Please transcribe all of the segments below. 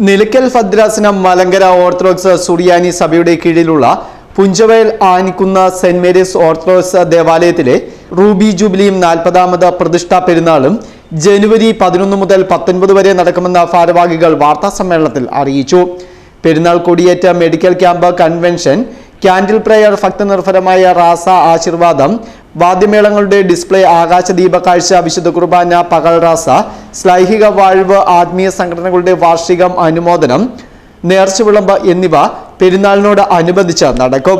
Nilakkal ഭദ്രാസനം Malankara Orthodox സുറിയാനി സഭയുടെ കീഴിലുള്ള പുഞ്ചവയൽ ആനിക്കുന്ന സെന്റ് മേരീസ് ഓർത്തഡോക്സ് ദേവാലയത്തിലെ റൂബി ജൂബിലിയും 40ാമത് പ്രതിഷ്ഠാ പെരുന്നാളും ജനുവരി 11 മുതൽ 19 വരെ നടക്കുമെന്ന് ഭാരവാഹികൾ വാർത്താസമ്മേളനത്തിൽ അറിയിച്ചു. പെരുന്നാൾ കൊടിയേറ്റ medical camp, convention, candle prayer, ഭക്തനിർഭരമായ റാസ ആശീർവാദം, വാദ്യമേളങ്ങളുടെ ഡിസ്പ്ലേ, ആകാശദീപ കാഴ്ച, വിശുദ്ധ കുർബാന, പകൽ റാസ, ശ്ലൈഹിക വാഴ്വ്, ആത്മീയ സംഘടനകളുടെ വാർഷികം, അനുമോദനം, നേർച്ച വിളമ്പ് എന്നിവ പെരുന്നാളിനോട് അനുബന്ധിച്ച് നടക്കും.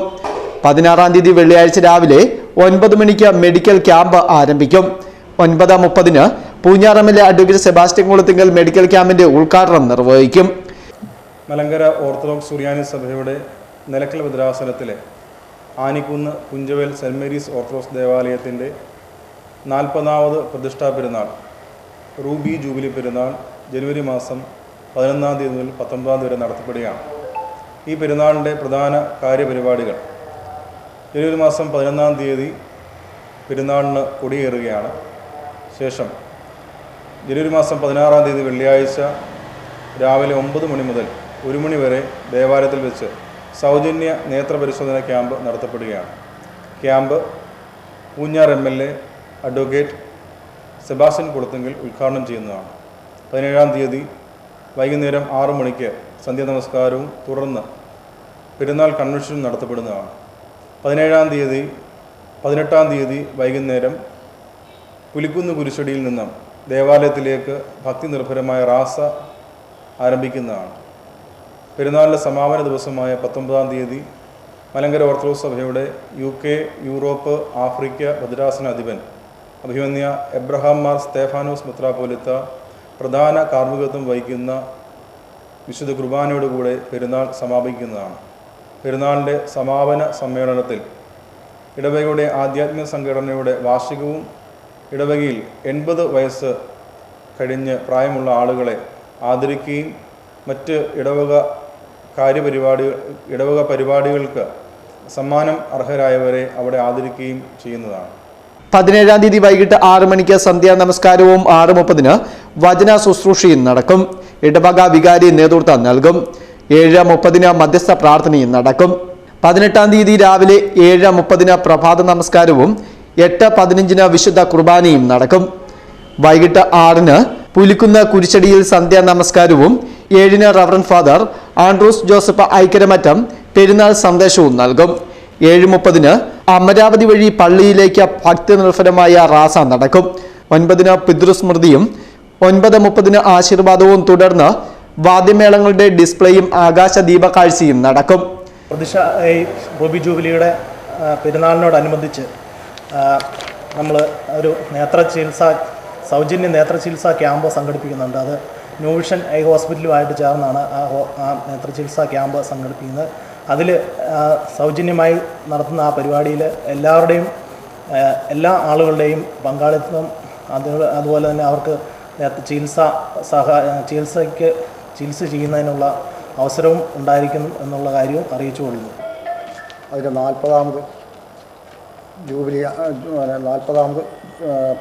16-ാം തീയതി വെള്ളിയാഴ്ച രാവിലെ 9 മണിക്ക് മെഡിക്കൽ ക്യാമ്പ് ആരംഭിക്കും. 9:30 Poonjar MLA. Advocate Sebastian Kulathinkal medical ക്യാമ്പിന്റെ ഉദ്ഘാടനം നിർവഹിക്കും. മലങ്കര ഓർത്തഡോക്സ് സുറിയാനി സഭയുടെ നിലയ്ക്കൽ ഭദ്രാസനത്തിലെ Anikkunnu Punchavayal Saint Mary's Orthodox ദേവാലയത്തിൻ്റെ 40ാമത് പ്രതിഷ്ഠാ പെരുന്നാൾ റൂബി ജൂബിലി പെരുന്നാൾ ജനുവരി മാസം 11-ാം തീയതി മുതൽ 19-ാം തീയതി വരെ നടത്തപ്പെടുകയാണ്. ഈ പെരുന്നാളിൻ്റെ പ്രധാന കാര്യപരിപാടികൾ ജനുവരി മാസം 11-ാം തീയതി പെരുന്നാളിന് കൊടിയേറുകയാണ്. ശേഷം ജനുവരി മാസം 16-ാം തീയതി വെള്ളിയാഴ്ച രാവിലെ 9 മണി മുതൽ 1 മണി വരെ ദേവാലയത്തിൽ വെച്ച് സൗജന്യ നേത്രപരിശോധന ക്യാമ്പ് നടത്തപ്പെടുകയാണ്. Camp Poonjar MLA. Advocate Sebastian Kulathinkal ഉദ്ഘാടനം ചെയ്യുന്നതാണ്. 17-ാം തീയതി വൈകുന്നേരം 6 മണിക്ക് സന്ധ്യാനമസ്കാരവും തുടർന്ന് പെരുന്നാൾ കൺവെൻഷനും നടത്തപ്പെടുന്നതാണ്. 18-ാം തീയതി വൈകുന്നേരം പുലിക്കുന്ന് കുരിശടിയിൽ നിന്നും ദേവാലയത്തിലേക്ക് ഭക്തി നിർഭരമായ റാസ ആരംഭിക്കുന്നതാണ്. പെരുന്നാളിൻ്റെ സമാപന ദിവസമായ 19-ാം തീയതി മലങ്കര ഓർത്തഡോക്സ് സഭയുടെ UK, യൂറോപ്പ്, ആഫ്രിക്ക ഭദ്രാസന അധിപൻ അഭിമന്യ എബ്രഹാം മാർ സ്തേഫാനോസ് മെത്രാപ്പോലിത്ത പ്രധാന കാർമ്മികത്വം വഹിക്കുന്ന വിശുദ്ധ കുർബാനയോടുകൂടെ പെരുന്നാൾ സമാപിക്കുന്നതാണ്. പെരുന്നാളിൻ്റെ സമാപന സമ്മേളനത്തിൽ ഇടവകയുടെ ആധ്യാത്മിക സംഘടനയുടെ വാർഷികവും ഇടവകയിൽ 80 വയസ്സ് കഴിഞ്ഞ് പ്രായമുള്ള ആളുകളെ ആദരിക്കുകയും മറ്റ് ഇടവക പരിപാടികൾക്ക് സമ്മാനം അർഹരായവരെ അവിടെ ആദരിക്കുകയും ചെയ്യുന്നതാണ്. 17-ാം തീയതി വൈകിട്ട് 6 മണിക്ക് സന്ധ്യാ നമസ്കാരവും 6:30 വചന ശുശ്രൂഷയും നടക്കും. ഇടവക വികാരി നേതൃത്വം നൽകും. 7:30 മധ്യസ്ഥ പ്രാർത്ഥനയും നടക്കും. 18-ാം തീയതി രാവിലെ 7:30 പ്രഭാത നമസ്കാരവും 8:15 വിശുദ്ധ കുർബാനയും നടക്കും. വൈകിട്ട് 6 പുലിക്കുന്ന് കുരിശടിയിൽ സന്ധ്യാ നമസ്കാരവും 7 reverend father Andrews Joseph Aikkaramattam പെരുന്നാൾ സന്ദേശവും നൽകും. 7:30 അമരാവതി വഴി പള്ളിയിലേക്ക് ഭക്തി നിർഭരമായ റാസ നടക്കും. 9 പിതൃസ്മൃതിയും 9:30 ആശീർവാദവും തുടർന്ന് വാദ്യമേളങ്ങളുടെ ഡിസ്പ്ലേയും ആകാശ ദീപകാഴ്ചയും നടക്കും. റൂബി ജൂബിലിയുടെ പെരുന്നാളിനോടനുബന്ധിച്ച് നമ്മൾ ഒരു സൗജന്യ നേത്ര ചികിത്സാ ക്യാമ്പ് സംഘടിപ്പിക്കുന്നുണ്ട്. അത് ന്യൂ വിഷൻ ഐ ഹോസ്പിറ്റലുമായിട്ട് ചേർന്നാണ് ആ നേത്ര ചികിത്സാ ക്യാമ്പ് സംഘടിപ്പിക്കുന്നത്. അതിൽ സൗജന്യമായി നടത്തുന്ന ആ പരിപാടിയിൽ എല്ലാ ആളുകളുടെയും പങ്കാളിത്തം, അതുപോലെ തന്നെ അവർക്ക് ചികിത്സ ചെയ്യുന്നതിനുള്ള അവസരവും ഉണ്ടായിരിക്കും എന്നുള്ള കാര്യവും അറിയിച്ചു കൊള്ളുന്നു. അതിൻ്റെ 40ാമത് ജൂബിലി 40ാമത്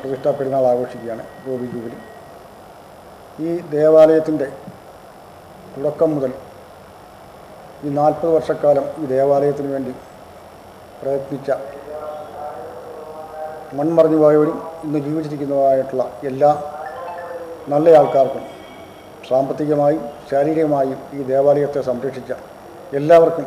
പ്രതിഷ്ഠാ പെരുന്നാൾ ആഘോഷിക്കുകയാണ് റൂബി ജൂബിലി. ഈ ദേവാലയത്തിൻ്റെ തുടക്കം മുതൽ ഈ 40 വർഷക്കാലം ഈ ദേവാലയത്തിന് വേണ്ടി പ്രയത്നിച്ച മൺമറഞ്ഞു പോയവരും ഇന്ന് ജീവിച്ചിരിക്കുന്നതായിട്ടുള്ള എല്ലാ നല്ല ആൾക്കാർക്കും സാമ്പത്തികമായും ശാരീരികമായും ഈ ദേവാലയത്തെ സംരക്ഷിച്ച എല്ലാവർക്കും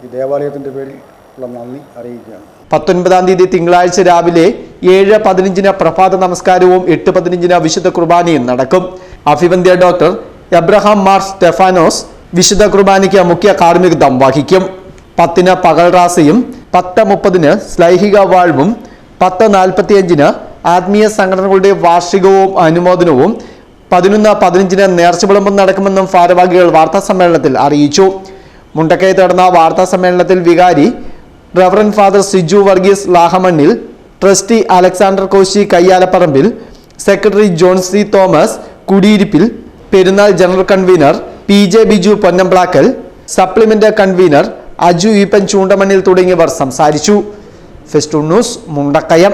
ഈ ദേവാലയത്തിൻ്റെ പേരിൽ ഉള്ള നന്ദി അറിയിക്കുകയാണ്. 19-ാം തീയതി തിങ്കളാഴ്ച രാവിലെ 7:15 പ്രഭാത നമസ്കാരവും 8:15 വിശുദ്ധ കുർബാനയും നടക്കും. അഭിവന്ദ്യ ഡോക്ടർ എബ്രഹാം മാർ സ്റ്റെഫാനോസ് വിശുദ്ധ കുർബാനയ്ക്ക് മുഖ്യ കാർമ്മികത്വം വഹിക്കും. 10 പകൽ റാസയും 10:30 ശ്ലൈഹിക വാഴ്വും 10:45 ആത്മീയ സംഘടനകളുടെ വാർഷികവും അനുമോദനവും 11:15 നേർച്ച വിളമ്പും നടക്കുമെന്നും ഭാരവാഹികൾ വാർത്താസമ്മേളനത്തിൽ അറിയിച്ചു. മുണ്ടക്കയത്ത് നടന്ന വാർത്താസമ്മേളനത്തിൽ വികാരി reverend father Siju Varghese Lahamannil, trustee Alexander Koshy Kayyalaparambil, secretary John C Thomas Kudiyiruppil, പെരുന്നാൾ general convener PJ Biju Ponnamplackal, supplement convener Aju Eapen Choondamannil തുടങ്ങിയവർ സംസാരിച്ചു. Festoon news, Mundakayam.